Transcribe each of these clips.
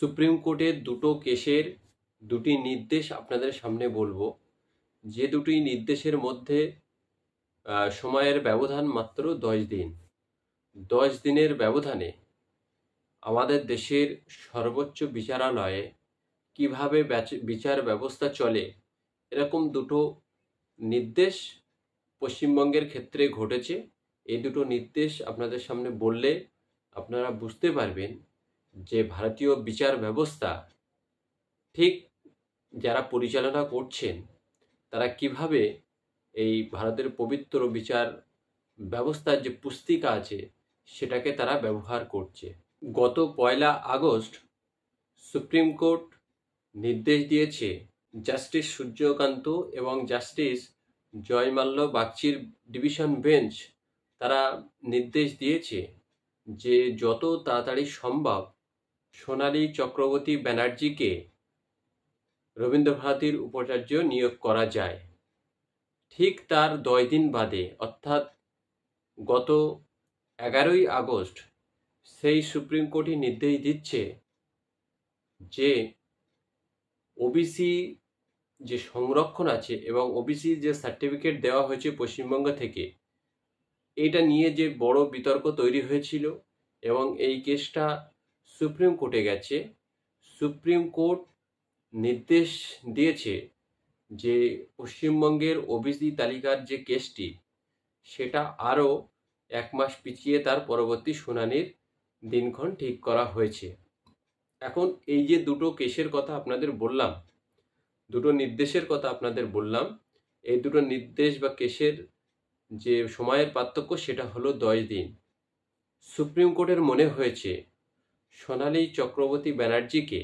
Supreme কোর্টের দুটো কেসের দুটি নির্দেশ আপনাদের সামনে বলবো, যে দুটি নির্দেশের মধ্যে সময়ের ব্যবধান মাত্র 10 দিন। 10 দিনের ব্যবধানে আমাদের দেশের সর্বোচ্চ বিচারালয়ে কিভাবে বিচার ব্যবস্থা চলে, এরকম দুটো নির্দেশ পশ্চিমবঙ্গের ক্ষেত্রে ঘটেছে। এই দুটো নির্দেশ আপনাদের সামনে বললে আপনারা বুঝতে পারবেন যে ভারতীয় বিচার ব্যবস্থা ঠিক যারা পরিচালনা করছেন তারা কিভাবে এই ভারতের পবিত্র বিচার ব্যবস্থার যে পুস্তিকা আছে সেটাকে তারা ব্যবহার করছে। গত 1 আগস্ট সুপ্রিম কোর্ট নির্দেশ দিয়েছে জাস্টিস সূর্যকান্ত এবং জাস্টিস জয়মাল্য বাগচির ডিভিশন বেঞ্চ তারা নির্দেশ দিয়েছে যে যত তাড়াতাড়ি সম্ভব সোনালী চক্রবর্তী ব্যানার্জিকে রবীন্দ্রভারতীর উপাচার্য নিয়োগ করা যায়। ঠিক তার 10 দিন বাদে অর্থাৎ গত 11ই আগস্ট সেই সুপ্রিম কোর্টই নির্দেশ দিচ্ছে যে ওবিসি যে সংরক্ষণ আছে এবং ওবিসি যে সার্টিফিকেট দেওয়া হয়েছে পশ্চিমবঙ্গ থেকে, এটা নিয়ে যে বড় বিতর্ক তৈরি হয়েছিল এবং এই কেসটা সুপ্রিম কোর্টে গেছে। সুপ্রিম কোর্ট নির্দেশ দিয়েছে যে পশ্চিমবঙ্গের ওবিসি তালিকার যে কেসটি সেটা আরও 1 মাস পিছিয়ে তার পরবর্তী শুনানির দিনক্ষণ ঠিক করা হয়েছে। এখন এই যে দুটো কেসের কথা আপনাদের বললাম, দুটো নির্দেশের কথা আপনাদের বললাম, এই দুটো নির্দেশ বা কেসের যে সময়ের পার্থক্য সেটা হলো 10 দিন। সুপ্রিম কোর্টের মনে হয়েছে সোনালী চক্রবর্তী ব্যানার্জিকে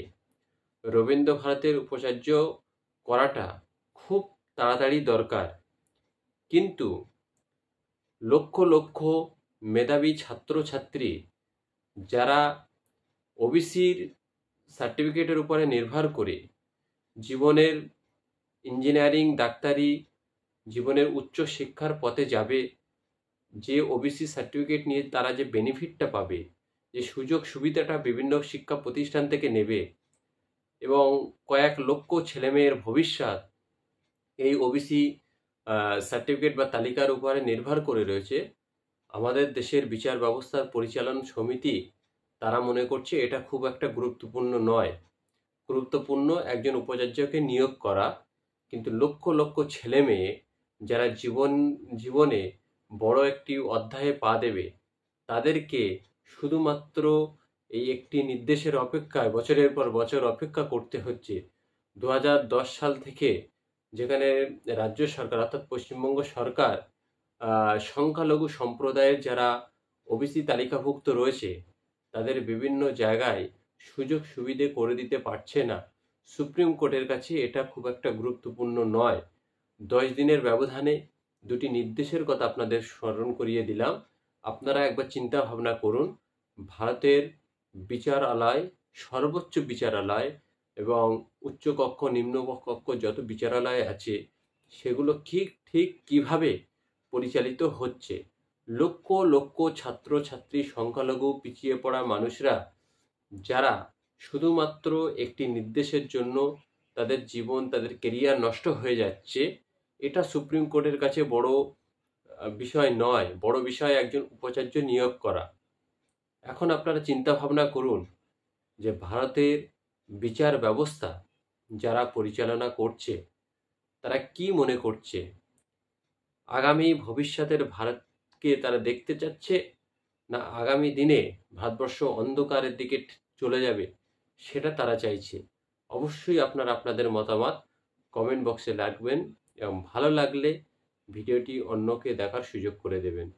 রবীন্দ্রভারতের উপাচার্য করাটা খুব তাড়াতাড়ি দরকার, কিন্তু লক্ষ লক্ষ মেধাবী ছাত্রছাত্রী যারা ওবিসির সার্টিফিকেটের উপরে নির্ভর করে জীবনের ইঞ্জিনিয়ারিং, ডাক্তারি, জীবনের উচ্চ শিক্ষার পথে যাবে, যে ওবিসি সার্টিফিকেট নিয়ে তারা যে বেনিফিটটা পাবে, যে সুযোগ সুবিধাটা বিভিন্ন শিক্ষা প্রতিষ্ঠান থেকে নেবে এবং কয়েক লক্ষ ছেলেমেয়ের ভবিষ্যৎ এই ওবিসি সার্টিফিকেট বা তালিকার উপরে নির্ভর করে রয়েছে। আমাদের দেশের বিচার ব্যবস্থার পরিচালন সমিতি তারা মনে করছে এটা খুব একটা গুরুত্বপূর্ণ নয়। গুরুত্বপূর্ণ একজন উপাচার্যকে নিয়োগ করা, কিন্তু লক্ষ লক্ষ ছেলে মেয়ে যারা জীবনে বড় একটি অধ্যায়ে পা দেবে, তাদেরকে শুধুমাত্র এই একটি নির্দেশের অপেক্ষায় বছরের পর বছর অপেক্ষা করতে হচ্ছে। 2010 সাল থেকে যেখানে রাজ্য সরকার অর্থাৎ পশ্চিমবঙ্গ সরকার সংখ্যালঘু সম্প্রদায়ের যারা ওবিসি তালিকাভুক্ত রয়েছে তাদের বিভিন্ন জায়গায় সুযোগ সুবিধে করে দিতে পারছে না। সুপ্রিম কোর্টের কাছে এটা খুব একটা গুরুত্বপূর্ণ নয়। 10 দিনের ব্যবধানে দুটি নির্দেশের কথা আপনাদের স্মরণ করিয়ে দিলাম। আপনারা একবার চিন্তা ভাবনা করুন, ভারতের বিচারালয়, সর্বোচ্চ বিচারালয় এবং উচ্চকক্ষ নিম্নকক্ষ যত বিচারালয় আছে সেগুলো ঠিক কিভাবে পরিচালিত হচ্ছে। লক্ষ লক্ষ ছাত্রছাত্রী, সংখ্যালঘু, পিছিয়ে পড়া মানুষরা যারা শুধুমাত্র একটি নির্দেশের জন্য তাদের জীবন, তাদের কেরিয়ার নষ্ট হয়ে যাচ্ছে, এটা সুপ্রিম কোর্টের কাছে বড় বিষয় নয়। বড় বিষয় একজন উপাচার্য নিয়োগ করা। এখন আপনারা চিন্তা ভাবনা করুন যে ভারতের বিচার ব্যবস্থা যারা পরিচালনা করছে তারা কি মনে করছে, আগামী ভবিষ্যতের ভারতকে তারা দেখতে চাচ্ছে না আগামী দিনে ভারতবর্ষ অন্ধকারের দিকে চলে যাবে সেটা তারা চাইছে। অবশ্যই আপনারা আপনাদের মতামত কমেন্ট বক্সে রাখবেন এবং ভালো লাগলে ভিডিওটি অন্যকে দেখার সুযোগ করে দেবেন।